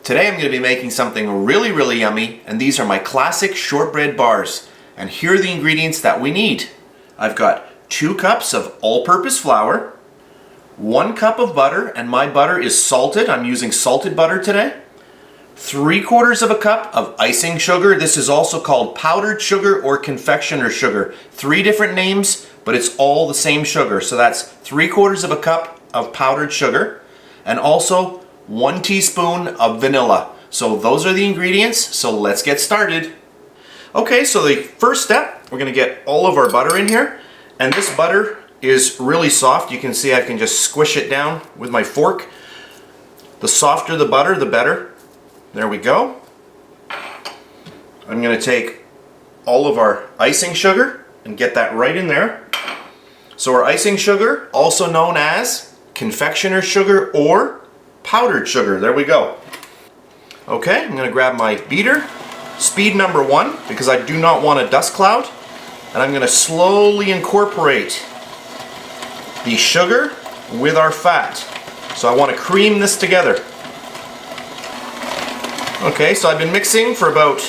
Today I'm going to be making something really yummy, and these are my classic shortbread bars. And here are the ingredients that we need. I've got 2 cups of all-purpose flour, 1 cup of butter, and my butter is salted. I'm using salted butter today. 3/4 of a cup of icing sugar. This is also called powdered sugar or confectioner sugar. 3 different names, but it's all the same sugar. So that's 3/4 of a cup of powdered sugar, and also 1 teaspoon of vanilla. So those are the ingredients, so let's get started. Okay, so the first step, we're gonna get all of our butter in here, and this butter is really soft. You can see I can just squish it down with my fork. The softer the butter, the better. There we go. I'm gonna take all of our icing sugar and get that right in there. So our icing sugar, also known as confectioner sugar or powdered sugar. There we go. Okay, I'm going to grab my beater, speed number 1, because I do not want a dust cloud, and I'm going to slowly incorporate the sugar with our fat. So I want to cream this together. Okay, so I've been mixing for about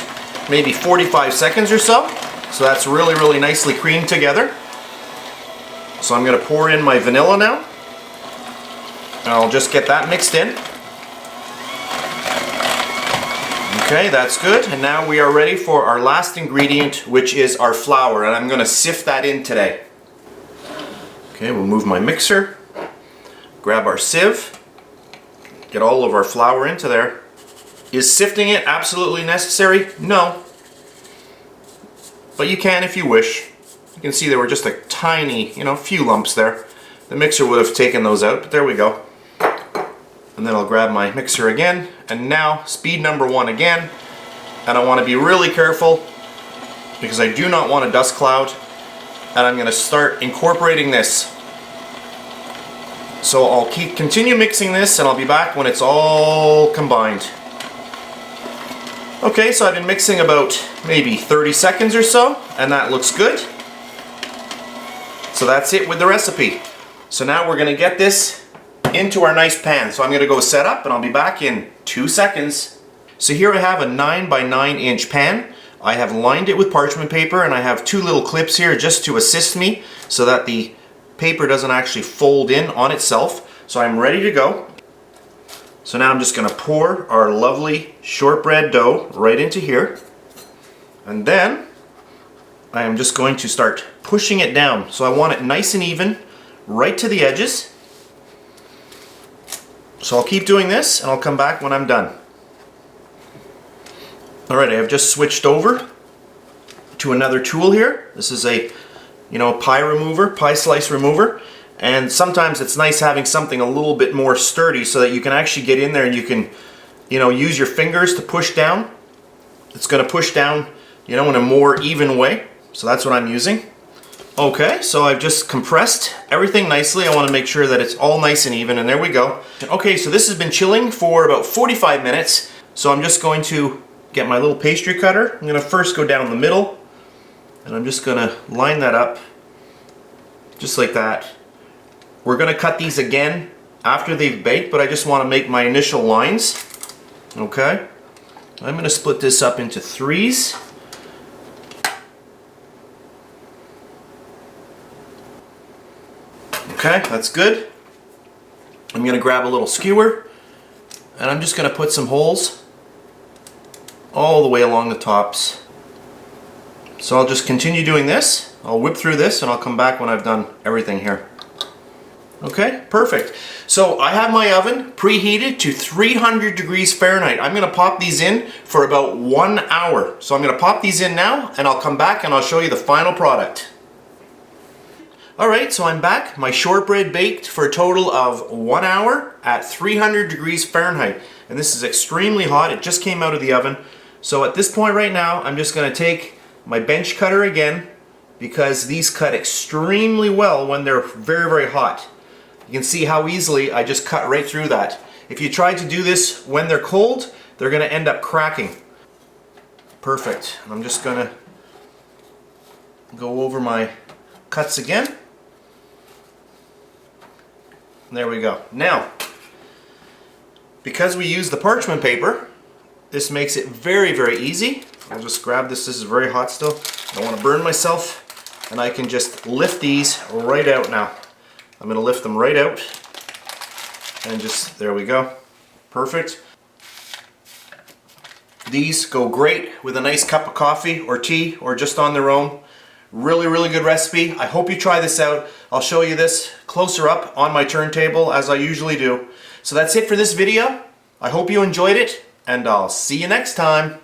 maybe 45 seconds or so. So that's really nicely creamed together. So I'm going to pour in my vanilla now. And I'll just get that mixed in. Okay, that's good. And now we are ready for our last ingredient, which is our flour. And I'm going to sift that in today. Okay, we'll move my mixer. Grab our sieve. Get all of our flour into there. Is sifting it absolutely necessary? No. But you can if you wish. You can see there were just a tiny, few lumps there. The mixer would have taken those out, but there we go. And then I'll grab my mixer again, and now speed number 1 again. And I want to be really careful because I do not want a dust cloud. And I'm going to start incorporating this. So I'll continue mixing this, and I'll be back when it's all combined. Okay, so I've been mixing about maybe 30 seconds or so, and that looks good. So that's it with the recipe. So now we're going to get this into our nice pan. So I'm going to go set up, and I'll be back in 2 seconds. So here I have a 9 by 9 inch pan. I have lined it with parchment paper, and I have 2 little clips here just to assist me so that the paper doesn't actually fold in on itself. So I'm ready to go. So now I'm just going to pour our lovely shortbread dough right into here. And then I am just going to start pushing it down. So I want it nice and even, right to the edges. So I'll keep doing this, and I'll come back when I'm done. Alright, I have just switched over to another tool here. This is a, pie slice remover. And sometimes it's nice having something a little bit more sturdy so that you can actually get in there and you can, use your fingers to push down. It's going to push down, in a more even way. So that's what I'm using. Okay, so I've just compressed everything nicely. I want to make sure that it's all nice and even, and there we go. Okay, so this has been chilling for about 45 minutes. So I'm just going to get my little pastry cutter. I'm going to first go down the middle, and I'm just going to line that up, just like that. We're going to cut these again after they've baked, but I just want to make my initial lines. Okay, I'm going to split this up into 3s. Okay, that's good. I'm going to grab a little skewer, and I'm just going to put some holes all the way along the tops. So I'll just continue doing this. I'll whip through this, and I'll come back when I've done everything here. Okay, perfect. So I have my oven preheated to 300 degrees Fahrenheit. I'm going to pop these in for about 1 hour. So I'm going to pop these in now, and I'll come back and I'll show you the final product. Alright, so I'm back. My shortbread baked for a total of 1 hour at 300 degrees Fahrenheit. And this is extremely hot. It just came out of the oven. So at this point right now, I'm just going to take my bench cutter again, because these cut extremely well when they're very hot. You can see how easily I just cut right through that. If you try to do this when they're cold, they're going to end up cracking. Perfect. I'm just going to go over my cuts again. There we go. Now, Because we use the parchment paper, this makes it very, very easy. I'll just grab this. This is very hot still. I don't want to burn myself. And I can just lift these right out now. I'm going to lift them right out. And just, there we go. Perfect. These go great with a nice cup of coffee or tea or just on their own. Really, really good recipe. I hope you try this out. I'll show you this closer up on my turntable as I usually do. So that's it for this video. I hope you enjoyed it, and I'll see you next time.